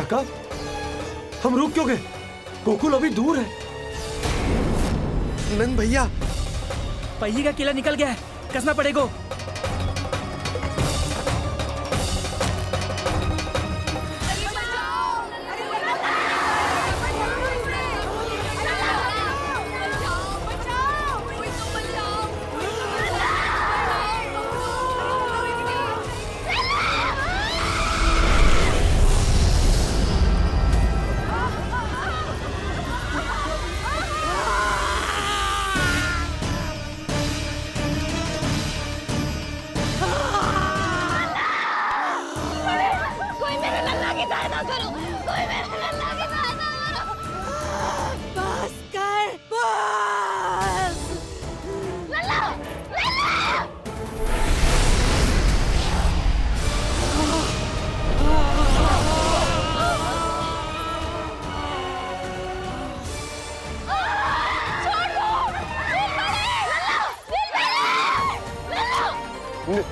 काका, हम रुक क्यों गए? गोकुल अभी दूर है। नंद भैया, पहिए का किला निकल गया है, कसना पड़ेगा।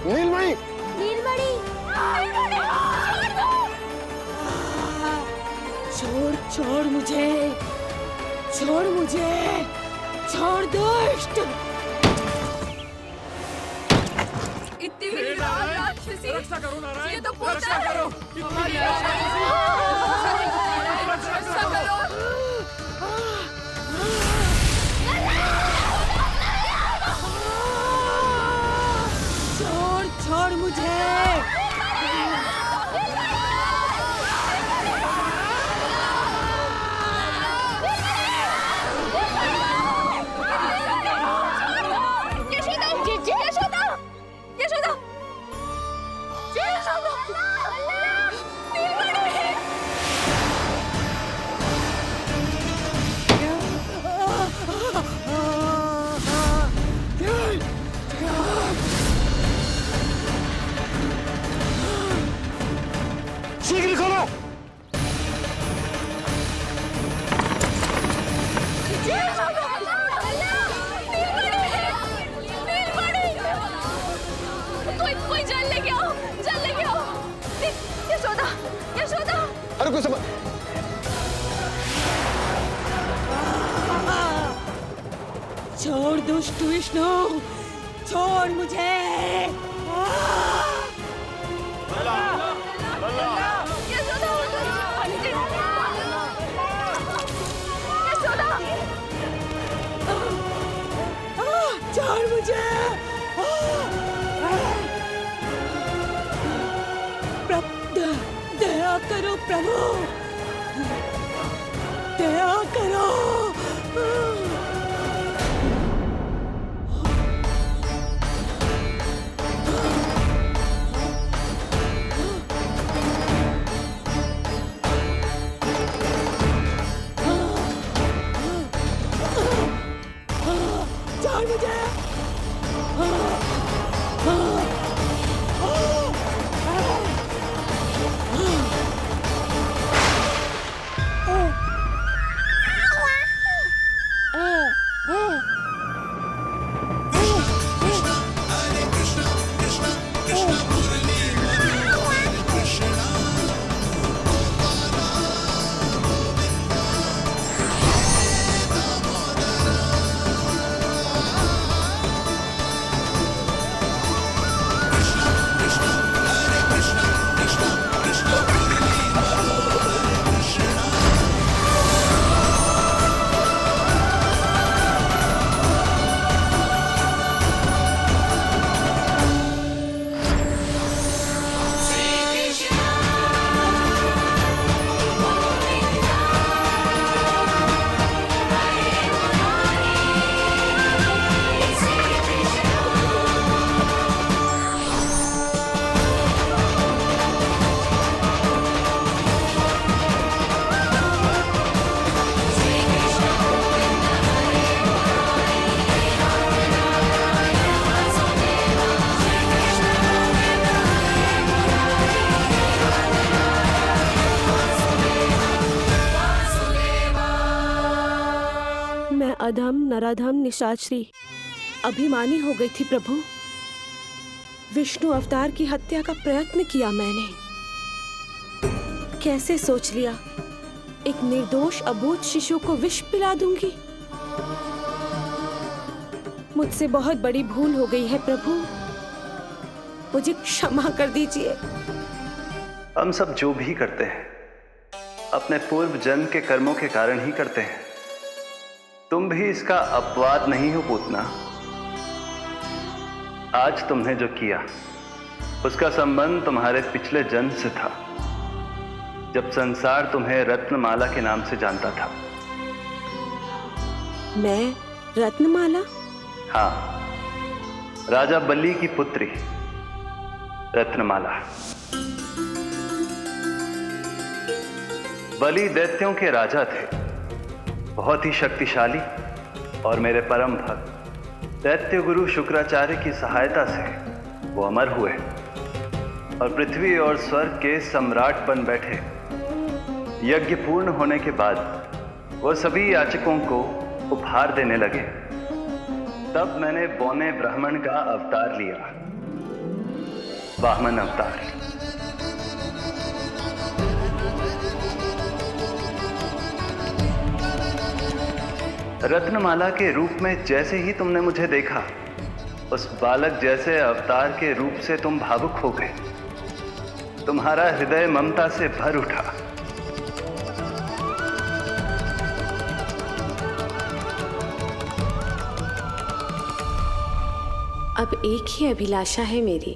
नीलमणि, नीलमणि, छोड़ छोड़ मुझे, छोड़ मुझे, छोड़ दुष्ट। इतनी विकराल राक्षसी, रक्षा करो नारायण, ये तो पूजा रक्षा है। करो, हमारी रक्षा करो। छोड़ छोड़ मुझे। यशोदा, यशोदा, यशोदा, यशोदा, नीलमणि। शीघ्र खोलो। कोई जल लेके आओ, जल लेके आओ। यशोदा, यशोदा। अरे कोई समझ, छोड़ दुष्ट विष्णु, छोड़ मुझे। यशोदा, यशोदा। छोड़ मुझे। दया करो प्रभु, दया करो। छोड़ मुझे। अधम नराधम निशाचरी अभिमानी हो गई थी प्रभु। विष्णु अवतार की हत्या का प्रयत्न किया मैंने, कैसे सोच लिया एक निर्दोष अबोध शिशु को विष पिला दूंगी? मुझसे बहुत बड़ी भूल हो गई है प्रभु, मुझे क्षमा कर दीजिए। हम सब जो भी करते हैं अपने पूर्व जन्म के कर्मों के कारण ही करते हैं। तुम भी इसका अपवाद नहीं हो पूतना। आज तुमने जो किया उसका संबंध तुम्हारे पिछले जन्म से था, जब संसार तुम्हें रत्नमाला के नाम से जानता था। मैं रत्नमाला? हाँ, राजा बलि की पुत्री रत्नमाला। बलि दैत्यों के राजा थे, बहुत ही शक्तिशाली, और मेरे परम भक्त दैत्य गुरु शुक्राचार्य की सहायता से वो अमर हुए और पृथ्वी और स्वर्ग के सम्राट बन बैठे। यज्ञ पूर्ण होने के बाद वो सभी याचकों को उपहार देने लगे। तब मैंने बौने ब्राह्मण का अवतार लिया, वामन अवतार। रत्नमाला के रूप में जैसे ही तुमने मुझे देखा, उस बालक जैसे अवतार के रूप से तुम भावुक हो गए। तुम्हारा हृदय ममता से भर उठा। अब एक ही अभिलाषा है मेरी,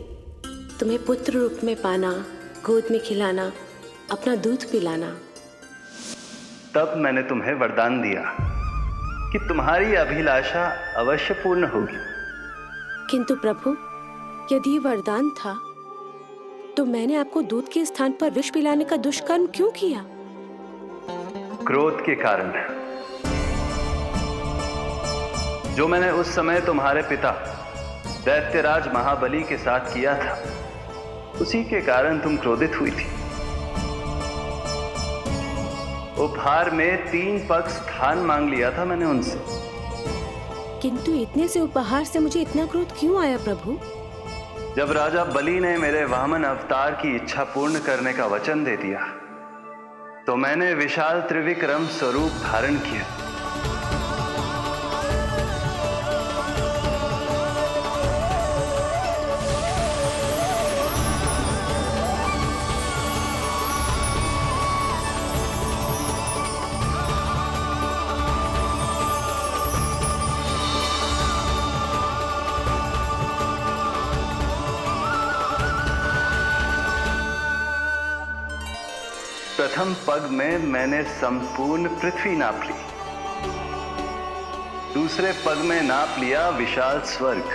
तुम्हें पुत्र रूप में पाना, गोद में खिलाना, अपना दूध पिलाना। तब मैंने तुम्हें वरदान दिया कि तुम्हारी अभिलाषा अवश्य पूर्ण होगी। किंतु प्रभु, यदि वरदान था तो मैंने आपको दूध के स्थान पर विष पिलाने का दुष्कर्म क्यों किया? क्रोध के कारण, जो मैंने उस समय तुम्हारे पिता दैत्यराज महाबली के साथ किया था, उसी के कारण तुम क्रोधित हुई थी। उपहार में 3 पग स्थान मांग लिया था मैंने उनसे। किंतु इतने से उपहार से मुझे इतना क्रोध क्यों आया प्रभु? जब राजा बलि ने मेरे वामन अवतार की इच्छा पूर्ण करने का वचन दे दिया, तो मैंने विशाल त्रिविक्रम स्वरूप धारण किया। प्रथम पग में मैंने संपूर्ण पृथ्वी नाप ली, दूसरे पग में नाप लिया विशाल स्वर्ग,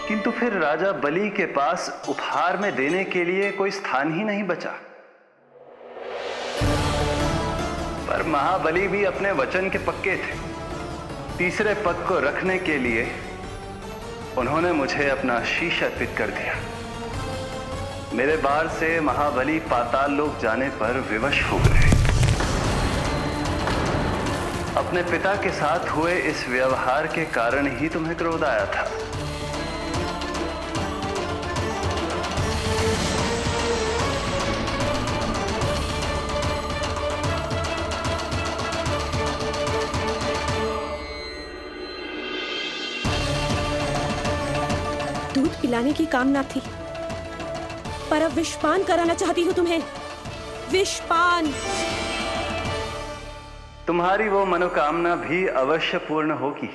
किंतु फिर राजा बलि के पास उपहार में देने के लिए कोई स्थान ही नहीं बचा। पर महाबली भी अपने वचन के पक्के थे। तीसरे पग को रखने के लिए उन्होंने मुझे अपना शीश अर्पित कर दिया। मेरे बार से महाबली पाताल लोक जाने पर विवश हो गए। अपने पिता के साथ हुए इस व्यवहार के कारण ही तुम्हें क्रोध आया था। दूध पिलाने की कामना थी, पर अब विषपान कराना चाहती हूँ तुम्हें। विषपान। तुम्हारी वो मनोकामना भी अवश्य पूर्ण होगी।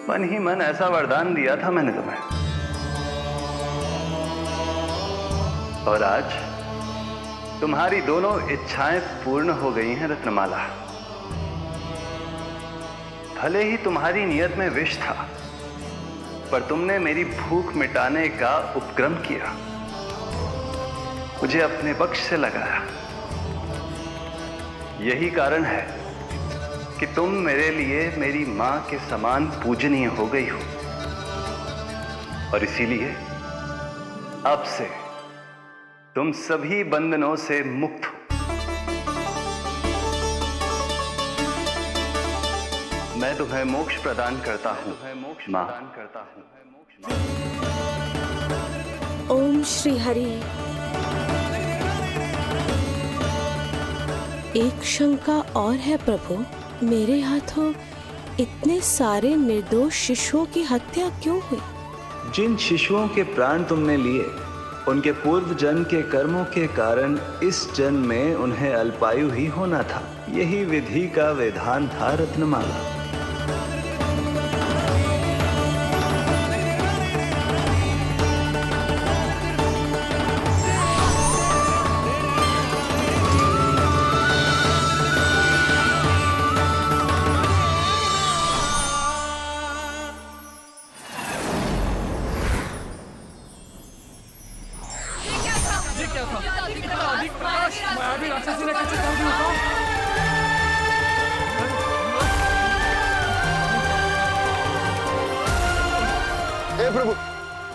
मन ही मन ऐसा वरदान दिया था मैंने तुम्हें। और आज तुम्हारी दोनों इच्छाएं पूर्ण हो गई हैं रत्नमाला। भले ही तुम्हारी नियत में विष था, पर तुमने मेरी भूख मिटाने का उपक्रम किया, मुझे अपने पक्ष से लगाया। यही कारण है कि तुम मेरे लिए मेरी मां के समान पूजनीय हो गई हो, और इसीलिए अब से तुम सभी बंधनों से मुक्त हो। मैं तुम्हें मोक्ष प्रदान करता हूं, मां। ओम श्री हरि। एक शंका और है प्रभु, मेरे हाथों इतने सारे निर्दोष शिशुओं की हत्या क्यों हुई? जिन शिशुओं के प्राण तुमने लिए, उनके पूर्व जन्म के कर्मों के कारण इस जन्म में उन्हें अल्पायु ही होना था। यही विधि का विधान था रत्नमाला।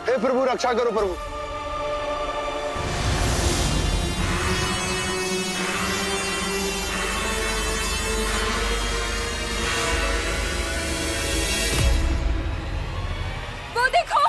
हे प्रभु रक्षा करो प्रभु। वो देखो,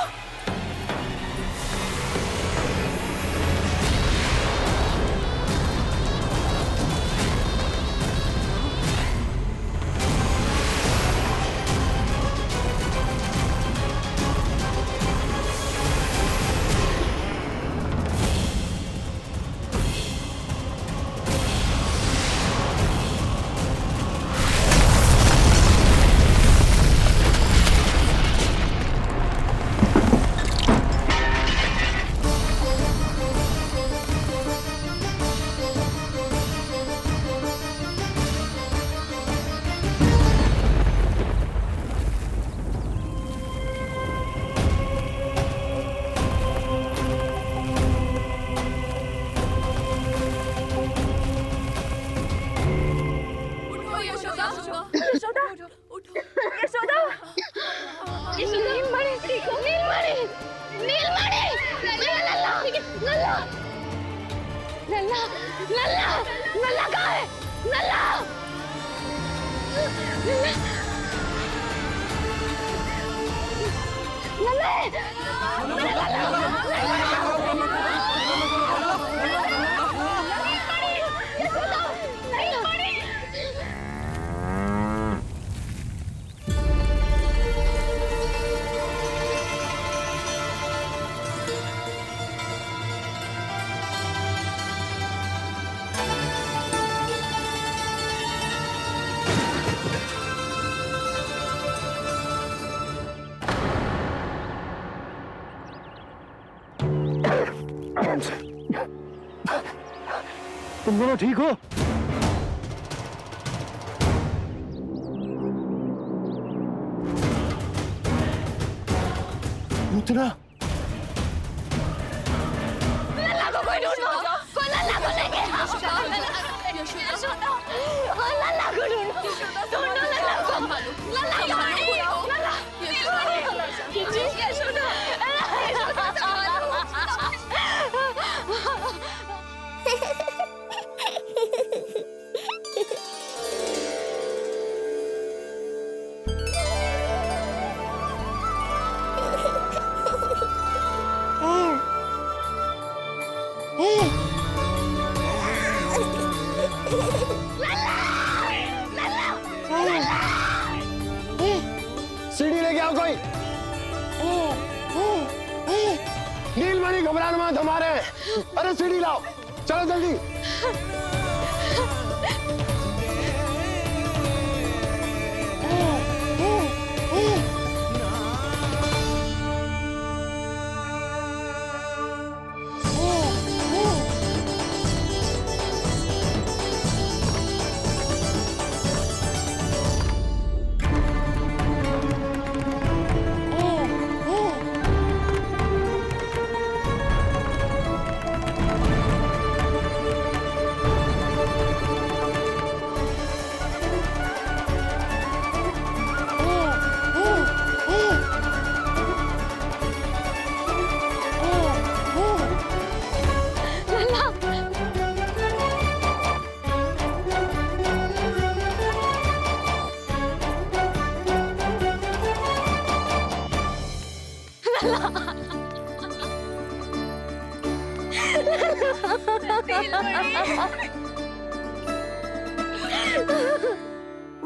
तुम दोनों ठीक हो? पूतना लल्ला को कोई ढूंढो, कोई लल्ला को लेके आओ। यशोदा, लल्ला को ढूंढो, ढूंढो लल्ला को। लल्ला यहाँ नहीं हो, लल्ला। यशोदा, सीढ़ी लेके आओ कोई। नीलमणि घबराना मत, हमारे। अरे सीढ़ी लाओ, चलो जल्दी।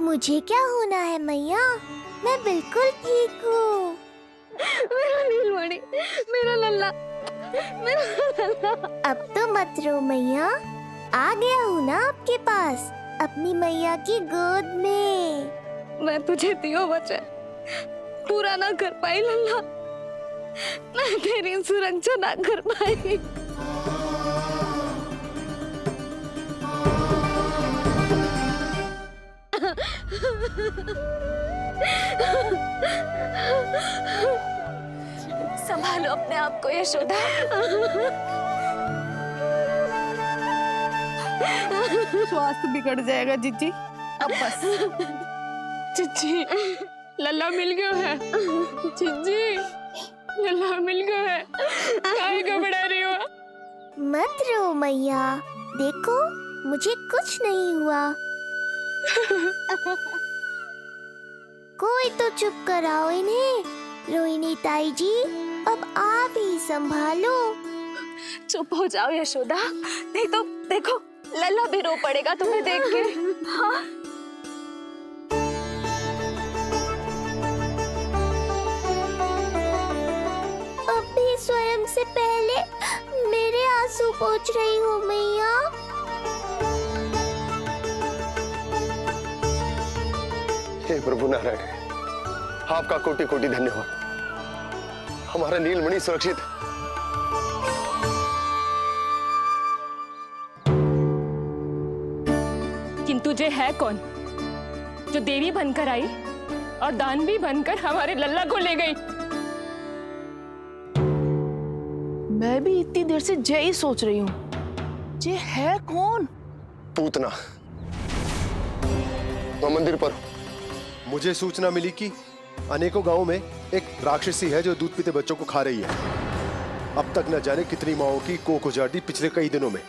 मुझे क्या होना है मैया, मैं बिल्कुल ठीक हूँ। मेरा नीलमणि, मेरा लल्ला, मेरा लल्ला। अब तो मत रो मैया, आ गया हूँ ना आपके पास, अपनी मैया की गोद में। मैं तुझे दियो वचन पूरा ना कर पाई लल्ला, मैं तेरी सुरक्षा ना कर पाई। संभालो अपने आप को यशोदा। स्वास्थ्य बिगड़ जाएगा जीजी, अब बस। जीजी, लल्ला मिल गया है। जीजी, लल्ला मिल गया है। काहे घबरा रही हो? मत रो मैया, देखो मुझे कुछ नहीं हुआ। कोई तो चुप कराओ इन्हें। रोहिणी ताई जी, अब आप ही संभालो। चुप हो जाओ यशोदा, नहीं तो देखो लल्ला भी रो पड़ेगा तुम्हें देख के। हाँ? अब भी स्वयं से पहले मेरे आंसू पोंछ रही हो मैया। हे प्रभु नारायण, आपका कोटि कोटि धन्यवाद। हमारा नीलमणि सुरक्षित है। किंतु जे है कौन जो देवी बनकर आई और दानवी बनकर हमारे लल्ला को ले गई? मैं भी इतनी देर से जय ही सोच रही हूँ, जे है कौन? पूतना। तो मंदिर पर मुझे सूचना मिली कि अनेकों गांवों में एक राक्षसी है जो दूध पीते बच्चों को खा रही है। अब तक न जाने कितनी माओं की कोख उजाड़ दी पिछले कई दिनों में।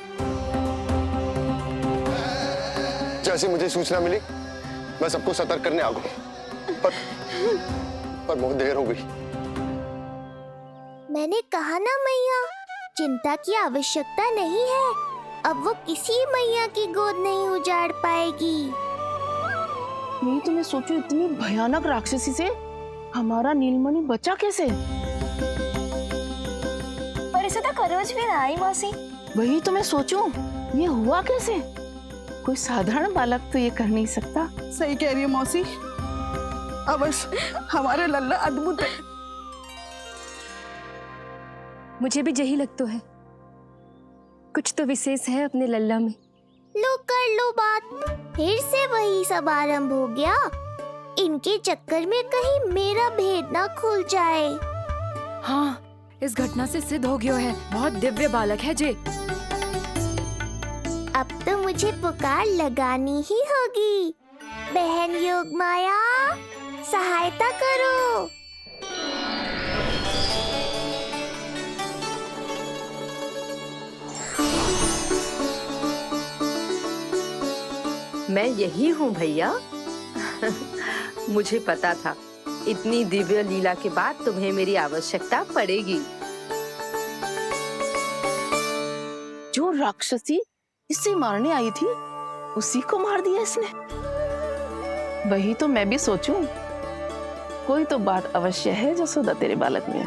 जैसे मुझे सूचना मिली मैं सबको सतर्क करने आ गया, पर बहुत देर हो गई। मैंने कहा ना मैया, चिंता की आवश्यकता नहीं है। अब वो किसी मैया की गोद नहीं उजाड़ पाएगी। नहीं तो मैं सोचूं, इतनी भयानक राक्षसी से हमारा नीलमणि बचा कैसे? पर इसे तो करोज भी ना आई मौसी। वही तो मैं सोचूं, ये हुआ कैसे? कोई साधारण बालक तो ये कर नहीं सकता। सही कह रही है मौसी, अवश्य हमारे लल्ला अद्भुत है। मुझे भी यही लगता है, कुछ तो विशेष है अपने लल्ला में। लो कर लो बात, फिर से वही सब आरंभ हो गया। इनके चक्कर में कहीं मेरा भेद ना खुल जाए। हाँ, इस घटना से सिद्ध हो गया है, बहुत दिव्य बालक है जे। अब तो मुझे पुकार लगानी ही होगी। बहन योगमाया, सहायता करो। मैं यही हूँ भैया। मुझे पता था इतनी दिव्य लीला के बाद तुम्हें मेरी आवश्यकता पड़ेगी। जो राक्षसी इसे मारने आई थी, उसी को मार दिया इसने। वही तो मैं भी सोचूं, कोई तो बात अवश्य है जसोदा तेरे बालक में।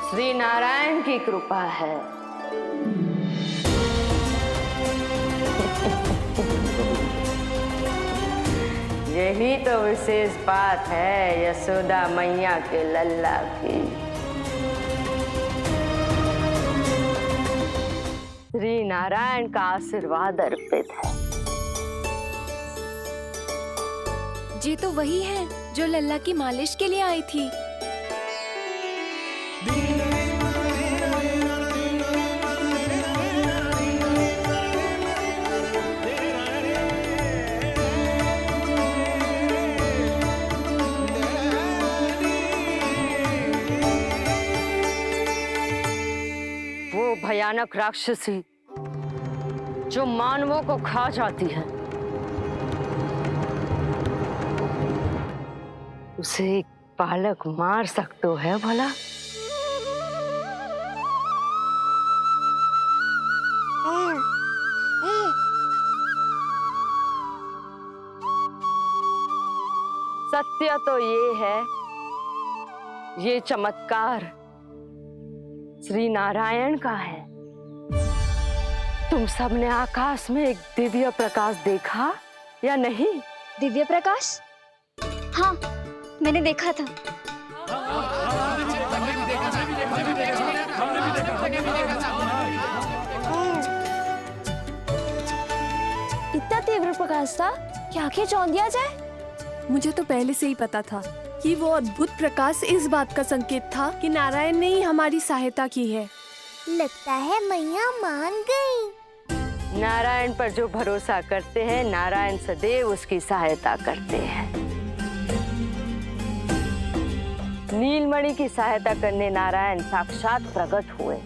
श्री नारायण की कृपा है। यही तो विशेष बात है यशोदा मैया के लल्ला की। श्री नारायण का आशीर्वाद अर्पित है। जी तो वही है जो लल्ला की मालिश के लिए आई थी। वो भयानक राक्षसी जो मानवों को खा जाती है, उसे एक बालक मार सकते है भला? सत्य तो ये है, ये चमत्कार श्री नारायण का है। तुम सबने आकाश में एक दिव्य प्रकाश देखा या नहीं? दिव्य प्रकाश? हाँ, मैंने देखा था। इतना तीव्र प्रकाश था कि आंखें चौंधिया जाए। मुझे तो पहले से ही पता था कि वो अद्भुत प्रकाश इस बात का संकेत था कि नारायण ने ही हमारी सहायता की है। लगता है मैया मान गई। नारायण पर जो भरोसा करते हैं, नारायण सदैव उसकी सहायता करते हैं। नीलमणि की सहायता करने नारायण साक्षात प्रकट हुए।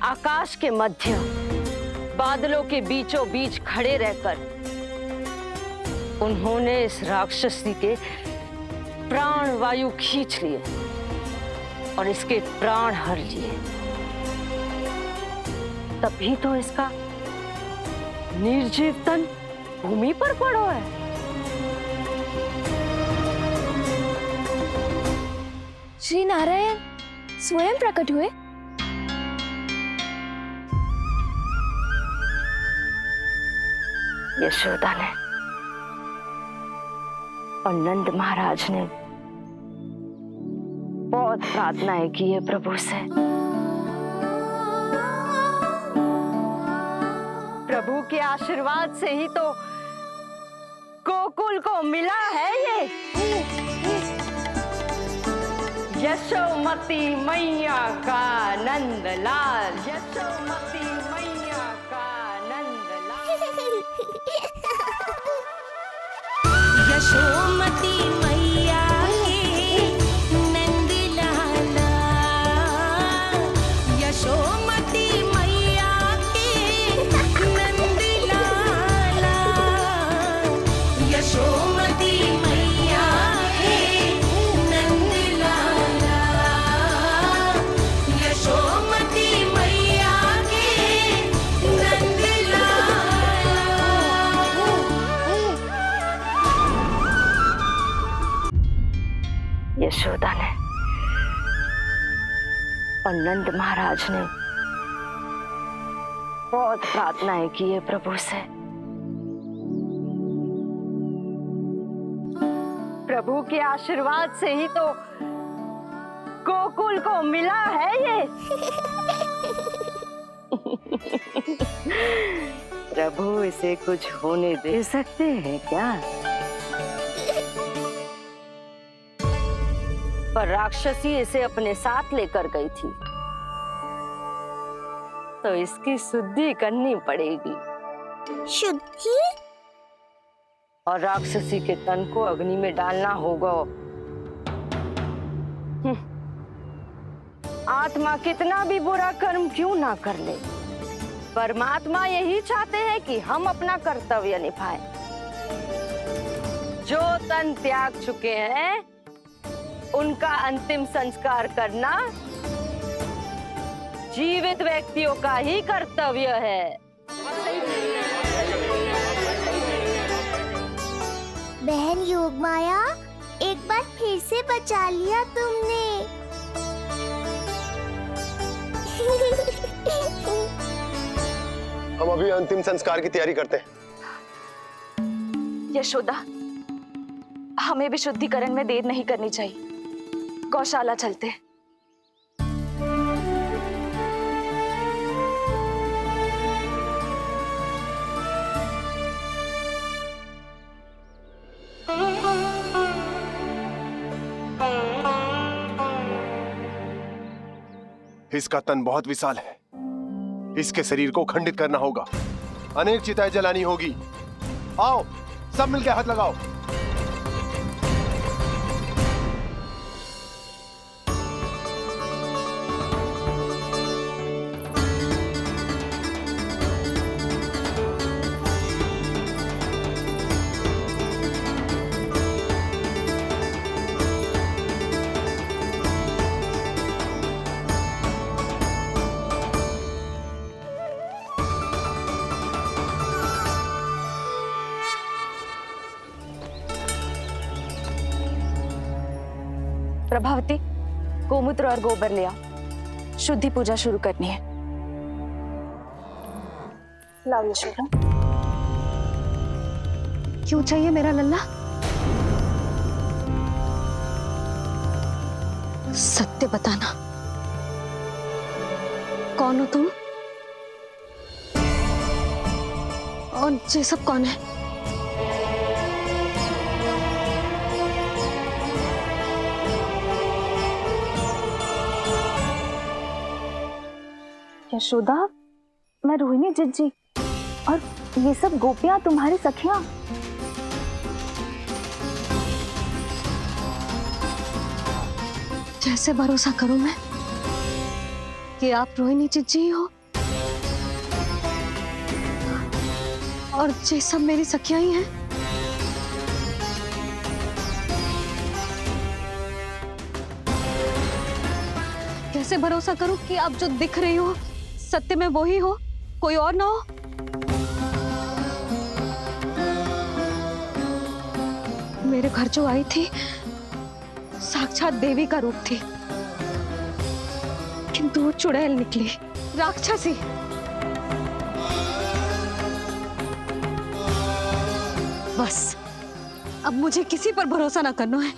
आकाश के मध्य बादलों के बीचों बीच खड़े रहकर उन्होंने इस राक्षसी के प्राण वायु खींच लिए और इसके प्राण हर लिए। तभी तो इसका निर्जीव तन भूमि पर पड़ो है। श्री नारायण स्वयं प्रकट हुए। यशोदा ने और नंद महाराज ने बहुत प्रार्थनाएं की है प्रभु से। प्रभु के आशीर्वाद से ही तो गोकुल को मिला है ये। यशोमती मैया का नंदलाल, यशोमती मैया का नंदलाल। यशोमती मैया के नंदलाला, यशोमती मैया के नंदलाला, यशोमती मैया के नंदलाला, यशोमती मैया के नंदलाला। यशोदा ने और नंद महाराज ने बहुत प्रार्थनाएं की है प्रभु से। प्रभु के आशीर्वाद से ही तो गोकुल को मिला है ये। प्रभु इसे कुछ होने दे सकते हैं क्या? पर राक्षसी इसे अपने साथ लेकर गई थी, तो इसकी शुद्धि करनी पड़ेगी। शुद्धि? और राक्षसी के तन को अग्नि में डालना होगा। आत्मा कितना भी बुरा कर्म क्यों ना कर ले, परमात्मा यही चाहते हैं कि हम अपना कर्तव्य निभाएं। जो तन त्याग चुके हैं उनका अंतिम संस्कार करना जीवित व्यक्तियों का ही कर्तव्य है। बहन योगमाया, एक बार फिर से बचा लिया तुमने। हम अभी अंतिम संस्कार की तैयारी करते हैं। यशोदा, हमें भी शुद्धिकरण में देर नहीं करनी चाहिए। गौशाला चलते। इसका तन बहुत विशाल है, इसके शरीर को खंडित करना होगा, अनेक चिताएं जलानी होगी। आओ सब मिलकर हाथ लगाओ। प्रभावती, गोमूत्र और गोबर ले आओ, शुद्धि पूजा शुरू करनी है। लाओ यशोदा। क्यों चाहिए मेरा लल्ला? सत्य बताना, कौन हो तुम और ये सब कौन है? यशोदा, मैं रोहिणी जिज्जी और ये सब गोपियां तुम्हारी सखियां। कैसे भरोसा करूं मैं कि आप रोहिणी जिज्जी ही हो और ये सब मेरी सखियां ही हैं? कैसे भरोसा करूं कि आप जो दिख रही हो सत्य में वो ही हो, कोई और ना हो? मेरे घर जो आई थी साक्षात देवी का रूप थी, किंतु वो चुड़ैल निकली, राक्षसी। बस अब मुझे किसी पर भरोसा ना करना है।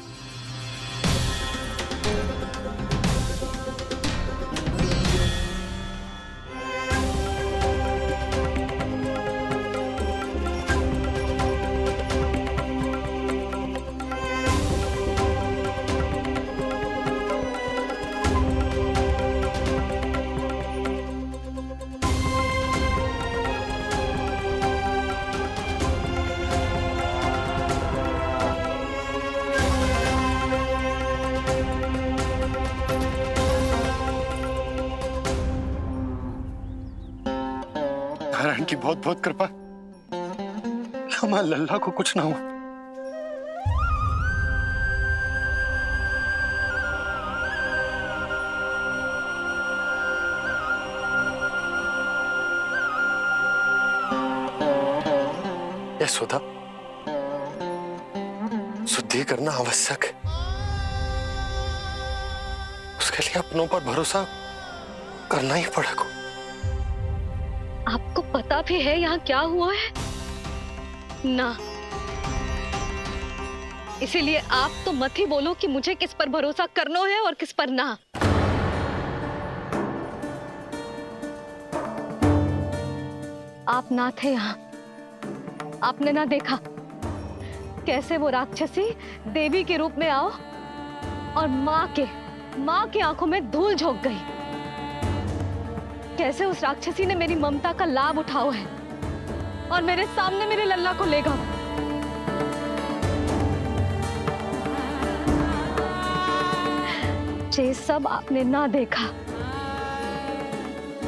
नारायण की बहुत बहुत कृपा कि हमारे लल्ला को कुछ ना हो। यशोदा, शुद्धि करना आवश्यक है, उसके लिए अपनों पर भरोसा करना ही पड़ेगा। आपको पता भी है यहाँ क्या हुआ है ना? इसीलिए आप तो मत ही बोलो कि मुझे किस पर भरोसा करना है और किस पर ना। आप ना थे यहाँ, आपने ना देखा कैसे वो राक्षसी देवी के रूप में आओ और माँ के आंखों में धूल झोंक गई। कैसे उस राक्षसी ने मेरी ममता का लाभ उठाया है और मेरे सामने मेरे लल्ला को ले गया। ये सब आपने ना देखा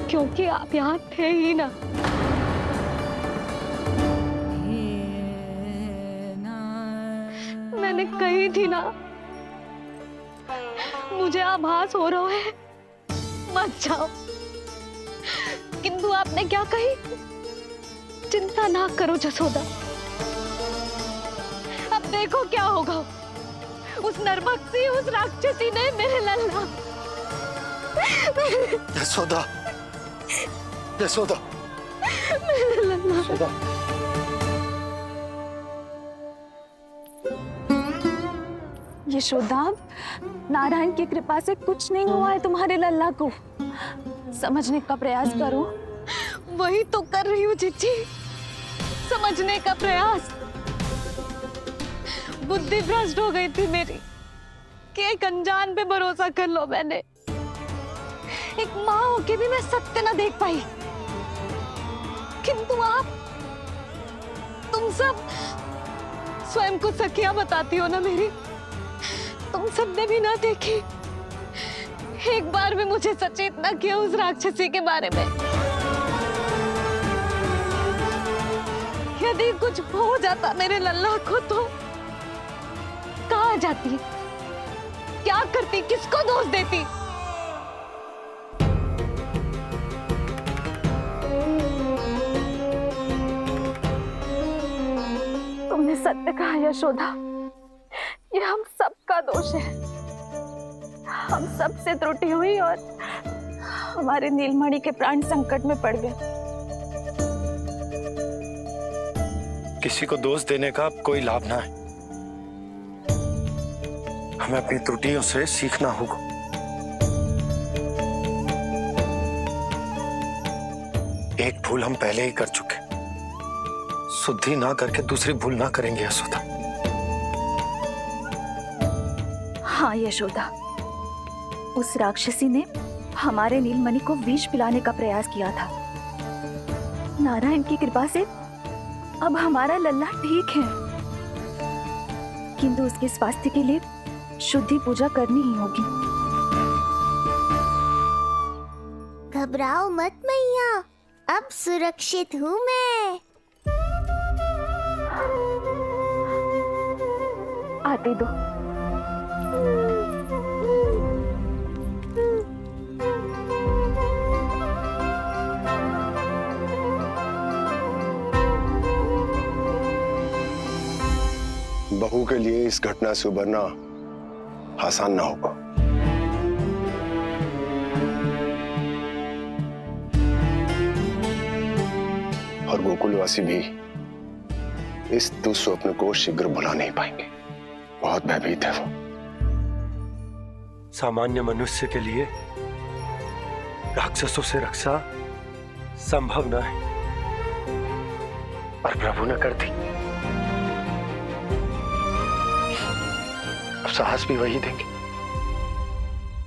क्योंकि आप यहाँ थे ही ना। मैंने कही थी ना, मुझे आभास हो रहा है, मत जाओ। किंतु आपने क्या कही? चिंता ना करो जसोदा, अब देखो क्या होगा। उस नरभक्षी, उस राक्षसी ने मेरे लल्ला। यशोदा, यशोदा, मेरे लल्ला। यशोदा। यशोदा, नारायण की कृपा से कुछ नहीं हुआ है तुम्हारे लल्ला को। समझने का प्रयास करो। वही तो कर रही हूँ जिज्जी, समझने का प्रयास। बुद्धि भ्रष्ट हो गई थी मेरी कि एक अनजान पे भरोसा कर लो मैंने। एक माँ होके भी मैं सत्य ना देख पाई, किंतु आप, तुम सब स्वयं को सखियां बताती हो ना मेरी, तुम सबने भी ना देखी। एक बार भी मुझे सचेत ना किया उस राक्षसी के बारे में। यदि कुछ हो जाता मेरे लल्ला को तो कहाँ जाती, क्या करती, किसको दोष देती? तुमने सत्य कहा यशोदा, ये हम सबका दोष है। हम सब से त्रुटि हुई और हमारे नीलमणि के प्राण संकट में पड़ गए। किसी को दोष देने का अब कोई लाभ ना है। हमें अपनी त्रुटियों से सीखना होगा। एक भूल हम पहले ही कर चुके, शुद्धि ना करके दूसरी भूल ना करेंगे यशोदा। हाँ यशोदा, उस राक्षसी ने हमारे नीलमणि को विष पिलाने का प्रयास किया था। नारायण की कृपा से अब हमारा लल्ला ठीक है, किंतु उसके स्वास्थ्य के लिए शुद्धि पूजा करनी ही होगी। घबराओ मत मैया, अब सुरक्षित हूँ मैं। आते दो। बहू के लिए इस घटना से उबरना आसान ना होगा। और गोकुलवासी भी इस दुस्वप्न को शीघ्र भुला नहीं पाएंगे। बहुत भयभीत है वो। सामान्य मनुष्य के लिए राक्षसों से रक्षा संभव न है, पर प्रभु ने कर दी। अब साहस भी वही देंगे।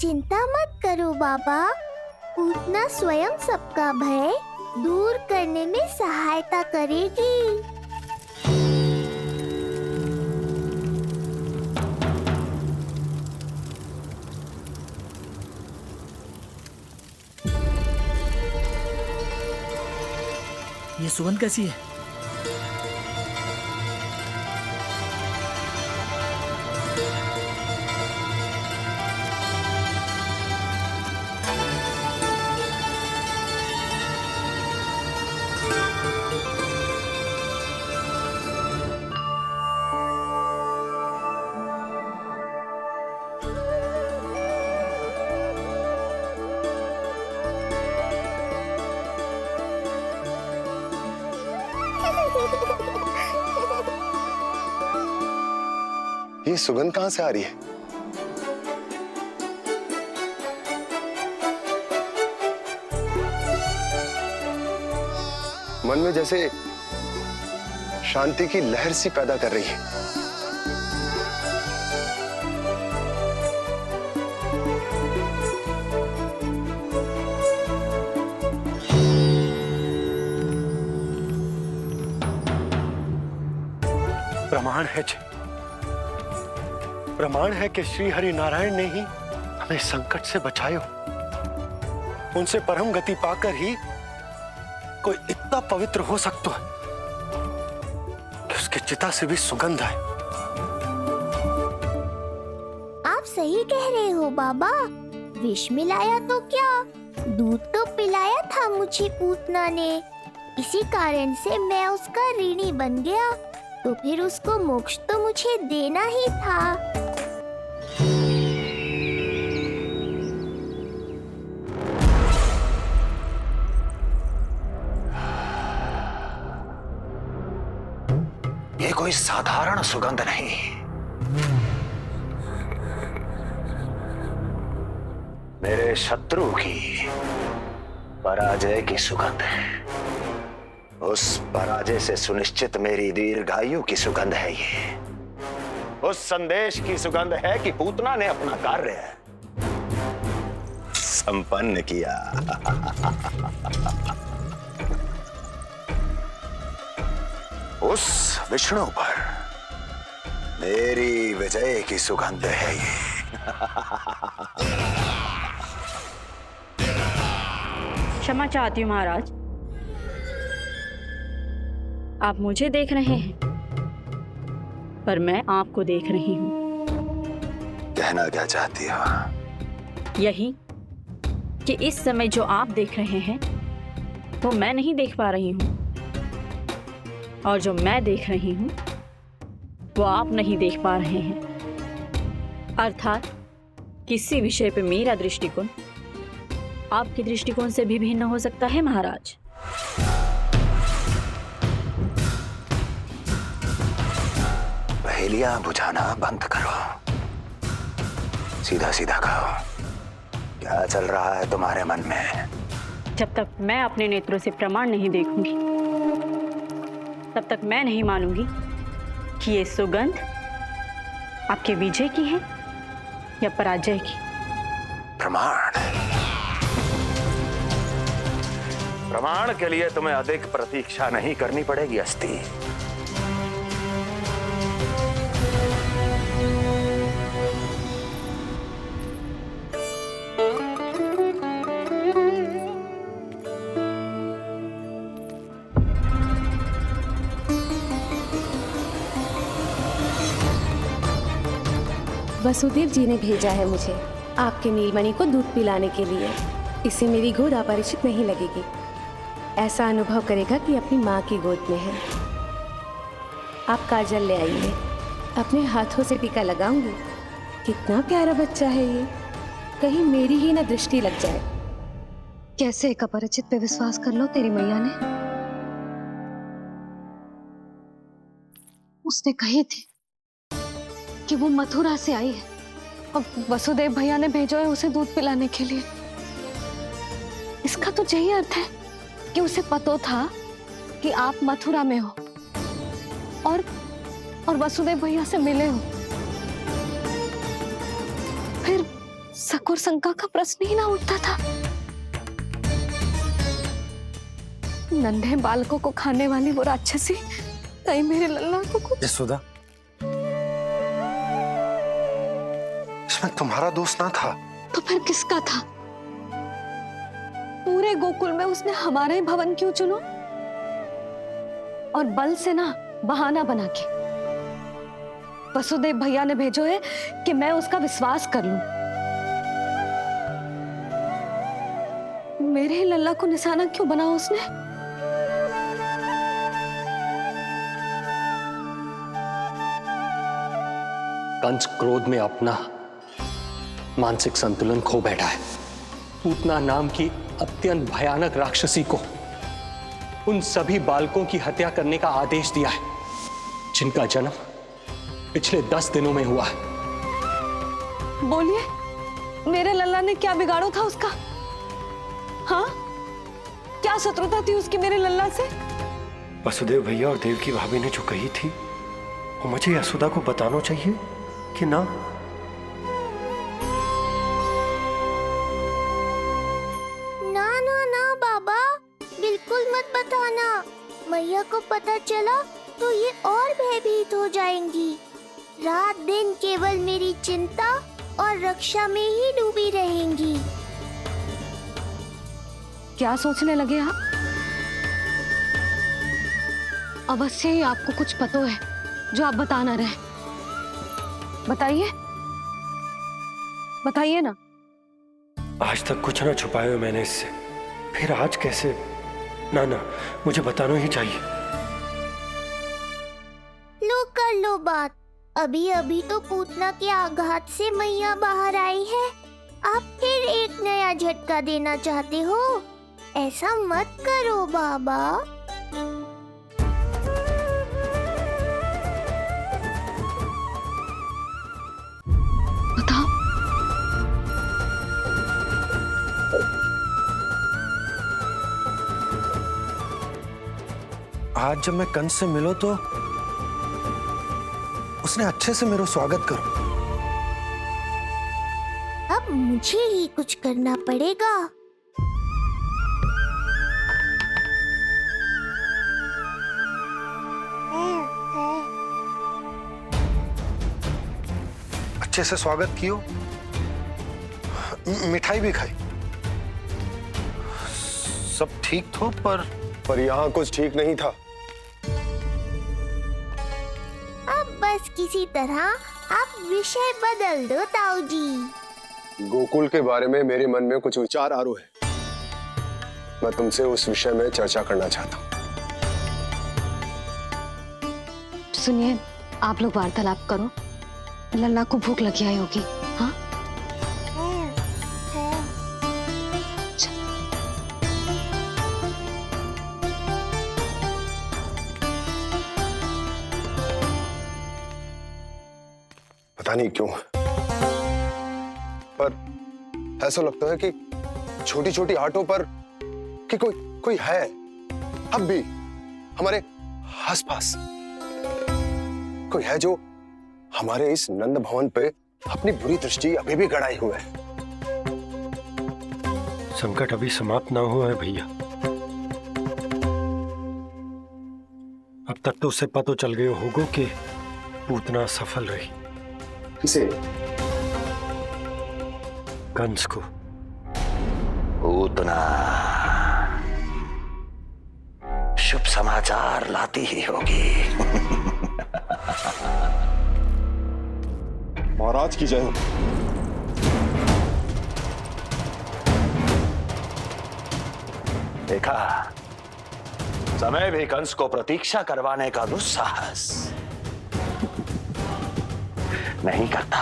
चिंता मत करो बाबा, पूतना स्वयं सबका भय दूर करने में सहायता करेगी। ये सुगंध कैसी है? ये सुगंध कहां से आ रही है? मन में जैसे शांति की लहर सी पैदा कर रही है। प्रमाण है कि श्री हरि नारायण ने ही हमें संकट से बचाए हो। उनसे परम गति पाकर ही कोई इतना पवित्र हो सकता है कि उसकी चिता से भी सुगंध आए। आप सही कह रहे हो बाबा, विष मिलाया तो क्या, दूध तो पिलाया था मुझे पूतना ने। इसी कारण से मैं उसका ऋणी बन गया, तो फिर उसको मोक्ष तो मुझे देना ही था। ये कोई साधारण सुगंध नहीं, मेरे शत्रु की पराजय की सुगंध है। उस पराजय से सुनिश्चित मेरी दीर्घायु की सुगंध है ये। उस संदेश की सुगंध है कि पूतना ने अपना कार्य संपन्न किया। उस विष्णु पर मेरी विजय की सुगंध है ये। क्षमा चाहती हूँ महाराज, आप मुझे देख रहे हैं पर मैं आपको देख रही हूँ। कहना क्या चाहती हो? यही कि इस समय जो आप देख रहे हैं वो मैं नहीं देख पा रही हूँ, और जो मैं देख रही हूँ वो आप नहीं देख पा रहे हैं। अर्थात किसी विषय पे मेरा दृष्टिकोण आपके दृष्टिकोण से भी भिन्न हो सकता है महाराज। पहेलियां बुझाना बंद करो, सीधा सीधा कहो, क्या चल रहा है तुम्हारे मन में? जब तक मैं अपने नेत्रों से प्रमाण नहीं देखूंगी तब तक मैं नहीं मानूंगी कि ये सुगंध आपके विजय की है या पराजय की। प्रमाण? प्रमाण के लिए तुम्हें अधिक प्रतीक्षा नहीं करनी पड़ेगी अस्ति। वसुदेव जी ने भेजा है मुझे आपके नीलमणि को दूध पिलाने के लिए। इससे मेरी गोद अपरिचित नहीं लगेगी, ऐसा अनुभव करेगा कि अपनी माँ की गोद में है। आप काजल ले आइए, अपने हाथों से टीका लगाऊंगी। कितना प्यारा बच्चा है ये, कहीं मेरी ही ना दृष्टि लग जाए। कैसे एक अपरिचित पे विश्वास कर लो तेरी मैया ने? उसने कही थी कि वो मथुरा से आई है और वसुदेव भैया ने भेजा है उसे दूध पिलाने के लिए। इसका तो यही अर्थ है कि उसे पता था कि आप मथुरा में हो और वसुदेव भैया से मिले हो। फिर शक और शंका का प्रश्न ही ना उठता था। नन्हे बालकों को खाने वाली वो राक्षसी कहीं मेरे लल्ला को यशोदा, इसमें तुम्हारा दोष ना था। तो फिर किसका था? पूरे गोकुल में उसने हमारा ही भवन क्यों चुनो? और बल से ना बहाना बना के वसुदेव भैया ने भेजो है कि मैं उसका विश्वास कर लूं। मेरे ही लल्ला को निशाना क्यों बनाया उसने? कंस क्रोध में अपना मानसिक संतुलन खो बैठा है। पूतना नाम की अत्यंत भयानक राक्षसी को उन सभी बालकों की हत्या करने का आदेश दिया है जिनका जन्म पिछले 10 दिनों में हुआ है। बोलिए, मेरे लल्ला ने क्या बिगाड़ो था उसका? हाँ, क्या शत्रुता थी उसकी मेरे लल्ला से? वसुदेव भैया और देव की भाभी ने जो कही थी वो मुझे यशोदा को बताना चाहिए कि ना? ना ना ना बाबा, बिल्कुल मत बताना। मैया को पता चला तो ये और भयभीत हो जाएंगी। रात दिन केवल मेरी चिंता और रक्षा में ही डूबी रहेंगी। क्या सोचने लगे आप? अवश्य ही आपको कुछ पता है जो आप बता ना रहे। बताइए, बताइए ना। आज तक कुछ ना छुपाया मैंने इससे, फिर आज कैसे? ना ना, मुझे बताना ही चाहिए। लो कर लो बात। अभी अभी तो पूतना के आघात से मैया बाहर आई है, आप फिर एक नया झटका देना चाहते हो? ऐसा मत करो बाबा। बताओ। आज जब मैं कंस से मिलो तो उसने अच्छे से मेरा स्वागत करो। अब मुझे ही कुछ करना पड़ेगा। अच्छे से स्वागत कियो, मिठाई भी खाई, सब ठीक तो, पर यहाँ कुछ ठीक नहीं था। अब बस किसी तरह आप विषय बदल दो ताऊ जी। गोकुल के बारे में मेरे मन में कुछ विचार आ रहे हैं। मैं तुमसे उस विषय में चर्चा करना चाहता हूँ। सुनिए, आप लोग वार्तालाप करो। लल्ला को भूख लगी आई होगी। हाँ, पता नहीं क्यों, पर ऐसा लगता है कि छोटी छोटी आटों पर कि कोई है अब भी हमारे आसपास। कोई है जो हमारे इस नंद भवन पे अपनी बुरी दृष्टि अभी भी गड़ाए हुए है। संकट अभी समाप्त ना हुआ है भैया। अब तक तो उससे पता चल गया होगा कि पूतना सफल रही। किसे? कंस को। पूतना शुभ समाचार लाती ही होगी। महाराज की जय हो। देखा, समय भी कंस को प्रतीक्षा करवाने का दुस्साहस नहीं करता।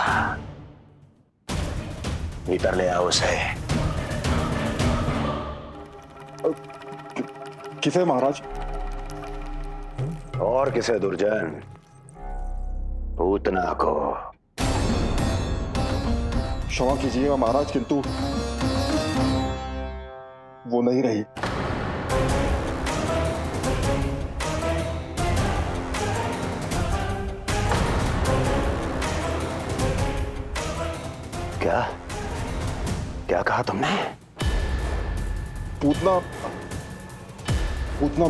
भीतर ले आओ उसे। किसे महाराज? और किसे दुर्जन? पूतना को। क्षमा कीजिएगा महाराज, किंतु वो नहीं रही। क्या क्या कहा तुमने? पूतना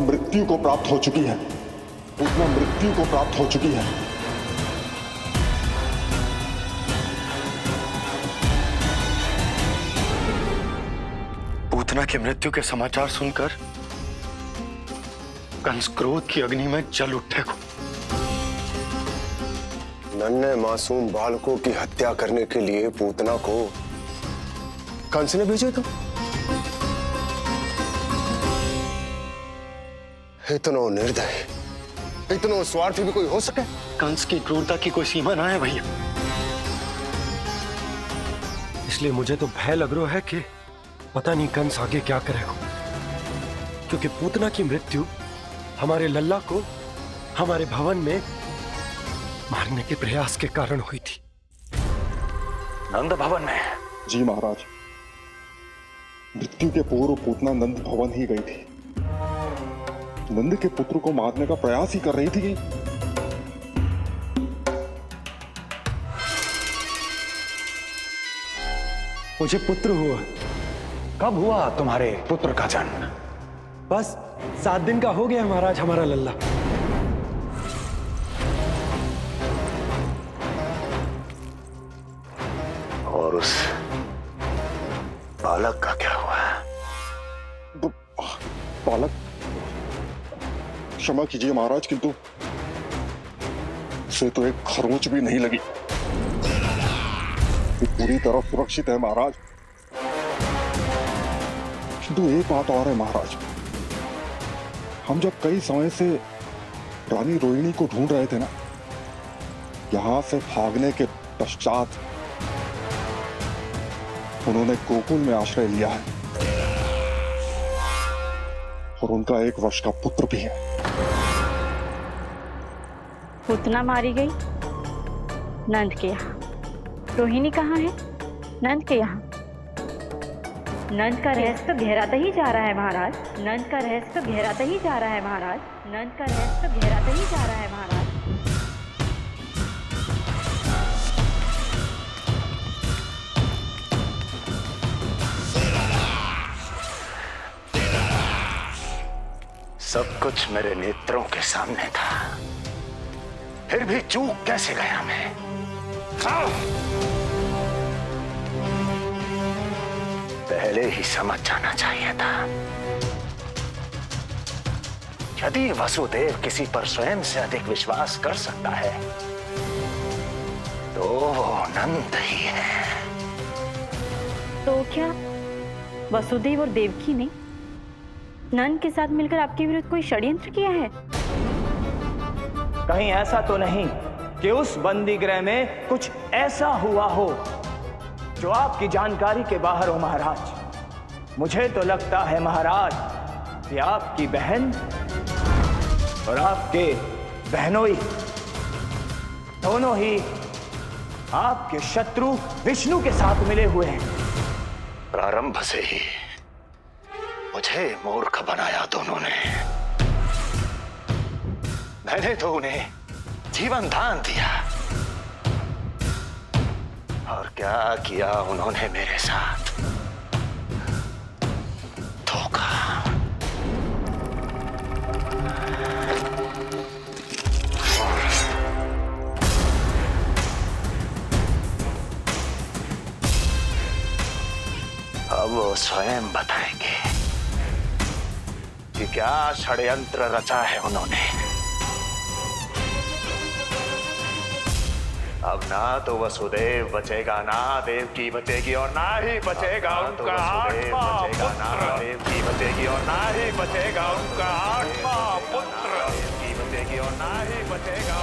मृत्यु को प्राप्त हो चुकी है। पूतना मृत्यु को प्राप्त हो चुकी है। पूतना की मृत्यु के समाचार सुनकर कंस क्रोध की अग्नि में जल उठे को। नन्हे मासूम बालकों की हत्या करने के लिए पूतना को कंस ने भेजा था। इतना निर्दय, इतना स्वार्थी भी कोई हो सके? कंस की क्रूरता की कोई सीमा ना है भैया। इसलिए मुझे तो भय लग रहा है कि पता नहीं कंस आगे क्या करेगा, क्योंकि पूतना की मृत्यु हमारे लल्ला को हमारे भवन में मारने के प्रयास के कारण हुई थी। नंद भवन में? जी महाराज, मृत्यु के पूर्व पूतना नंद भवन ही गई थी। नंद के पुत्र को मारने का प्रयास ही कर रही थी। मुझे पुत्र हुआ। कब हुआ तुम्हारे पुत्र का जन्म? बस 7 दिन का हो गया महाराज हमारा लल्ला। और उस बालक का क्या हुआ? बालक? क्षमा कीजिए महाराज, किंतु उसे तो एक खरोंच भी नहीं लगी। पूरी तरह सुरक्षित है महाराज। किंतु एक बात और है महाराज, हम जब कई समय से रानी रोहिणी को ढूंढ रहे थे ना, यहां से भागने के पश्चात उन्होंने गोकुल में आश्रय लिया है और उनका 1 वर्ष का पुत्र भी है। पूतना मारी गई नंद के यहाँ। रोहिणी कहाँ है? नंद के यहाँ। नंद का रहस्य तो गहराता ही जा रहा है महाराज। नंद का रहस्य तो गहराता ही जा रहा है महाराज। नंद का रहस्य तो गहराता ही जा रहा है महाराज। सब कुछ मेरे नेत्रों के सामने था, फिर भी चूक कैसे गया मैं? पहले ही समझ जाना चाहिए था। यदि वसुदेव किसी पर स्वयं से अधिक विश्वास कर सकता है तो वो नंद ही है। तो क्या वसुदेव और देवकी ने नंद के साथ मिलकर आपके विरुद्ध कोई षड्यंत्र किया है? कहीं ऐसा तो नहीं कि उस बंदी गृह में कुछ ऐसा हुआ हो जो आपकी जानकारी के बाहर हो महाराज। मुझे तो लगता है महाराज कि आपकी बहन और आपके बहनोई दोनों ही आपके शत्रु विष्णु के साथ मिले हुए हैं। प्रारंभ से ही मुझे मूर्ख बनाया दोनों ने। मैंने तो उन्हें जीवन दान दिया, और क्या किया उन्होंने मेरे साथ? धोखा। अब वो स्वयं बताएंगे कि क्या षड्यंत्र रचा है उन्होंने। अब ना तो वसुदेव बचेगा, ना देवकी बचेगी, और ना ही बचेगा उनका आठवां पुत्र। ना देवकी बचेगी और ना ही बचेगा उनका आठवां पुत्र। देवकी बचेगी और ना ही बचेगा